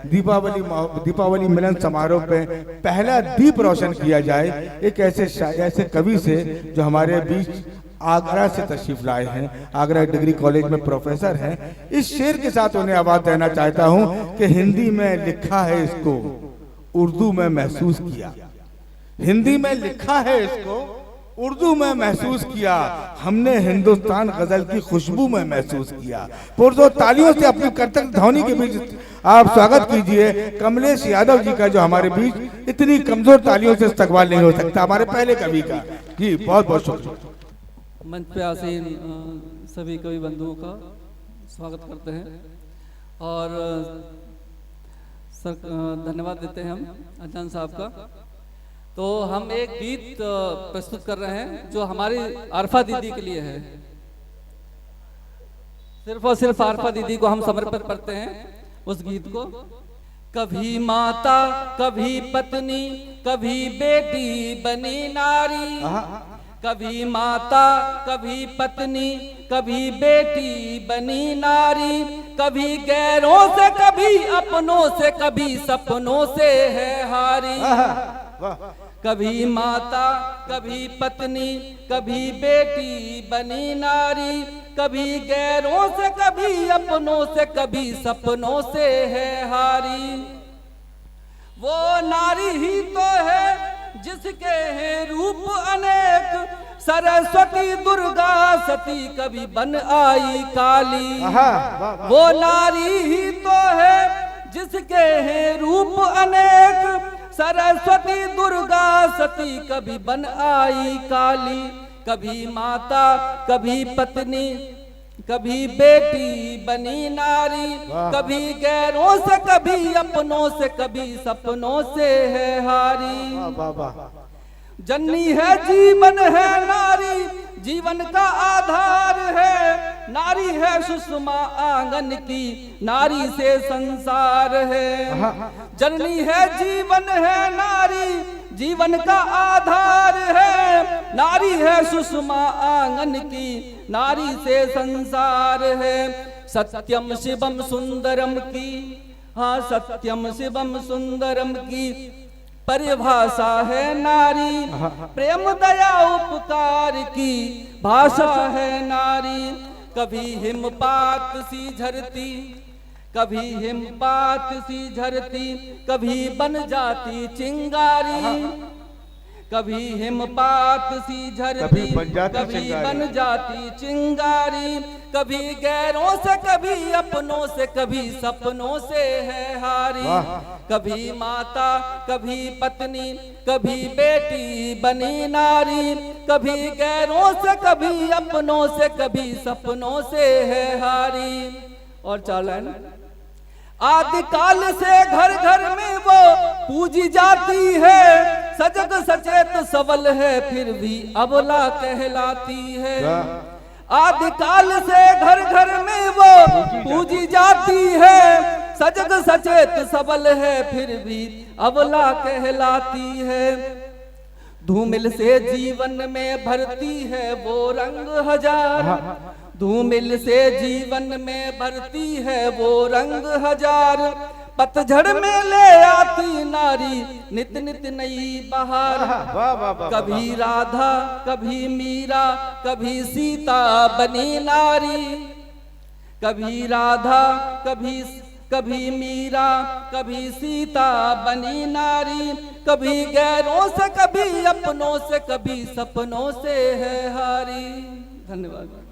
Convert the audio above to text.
दीपावली मिलन समारोह पे पहला दीप रोशन किया जाए एक ऐसे कवि से जो हमारे बीच आगरा से तशरीफ लाए हैं, आगरा डिग्री कॉलेज में प्रोफेसर हैं। इस शेर के साथ उन्हें आवाज देना चाहता हूं कि हिंदी में लिखा है इसको, उर्दू में महसूस किया। हिंदी में लिखा है इसको, उर्दू में महसूस किया, हमने हिंदुस्तान गजल की खुशबू में महसूस किया। पुरजोर तालियों से अपनी कर्तव्य ध्वनि के बीच आप स्वागत कीजिए कमलेश यादव जी का, जो हमारे बीच इतनी कमजोर तालियों से इस्तकबाल नहीं हो सकता, हमारे पहले कवि का। जी बहुत बहुत शुक्रिया। मंच पे आसीन सभी कवि बंधुओं का स्वागत करते हैं और धन्यवाद देते हैं हम अजान साहब का। तो हम एक गीत प्रस्तुत कर रहे हैं जो हमारी आरफा दीदी के लिए है। सिर्फ और सिर्फ आरफा दीदी को हम समर्पित करते हैं उस गीत को। कभी माता, कभी पत्नी, कभी बेटी बनी नारी। कभी माता, कभी पत्नी, कभी बेटी बनी नारी। कभी गैरों से, कभी अपनों से, कभी सपनों से है हारी। कभी माता, कभी पत्नी, कभी बेटी बनी नारी। कभी गैरों से, कभी अपनों से, कभी सपनों से है हारी। वो नारी ही तो है जिसके हैं रूप अनेक, सरस्वती दुर्गा सती कभी बन आई काली। वो नारी ही तो है जिसके हैं रूप अनेक, सरस्वती दुर्गा सती कभी बन आई काली। कभी माता, कभी पत्नी, कभी बेटी बनी नारी। कभी गैरों से, कभी अपनों से, कभी सपनों से है हारी। जननी है, जीवन है नारी, जीवन का आधार है। नारी है सुषमा आंगन की, नारी से संसार है। जननी है, जीवन है नारी, जीवन का आधार है। नारी है सुषमा आंगन की, नारी से संसार है। सत्यम शिवम सुंदरम की, हाँ सत्यम शिवम सुंदरम की परिभाषा है नारी। प्रेम दया उपकार की भाषा है नारी। कभी हिमपात सी झरती, कभी हिमपात सी झरती, कभी बन जाती चिंगारी। कभी हिमपात सी झरती, कभी बन जाती चिंगारी। कभी गैरों से, कभी अपनों से, कभी सपनों से है हारी। कभी माता, कभी पत्नी, कभी बेटी बनी नारी। कभी गैरों से, कभी अपनों से, कभी सपनों से है हारी। और चालन आदिकाल से घर घर में वो पूजी जाती है। सजग सचेत सबल है फिर भी अबला कहलाती है। आदिकाल से घर घर में वो पूजी जाती है। सजग सचेत सबल है फिर भी अबला कहलाती है। धूमिल से जीवन में भरती है वो रंग हजार। धूमिल से जीवन में भरती है वो रंग हजार। पतझड़ में ले आती नारी नित नित नई बहार। कभी राधा, कभी मीरा, कभी सीता बनी नारी। कभी राधा, कभी मीरा, कभी सीता बनी नारी। कभी गैरों से, कभी अपनों से, कभी सपनों से है हारी। धन्यवाद।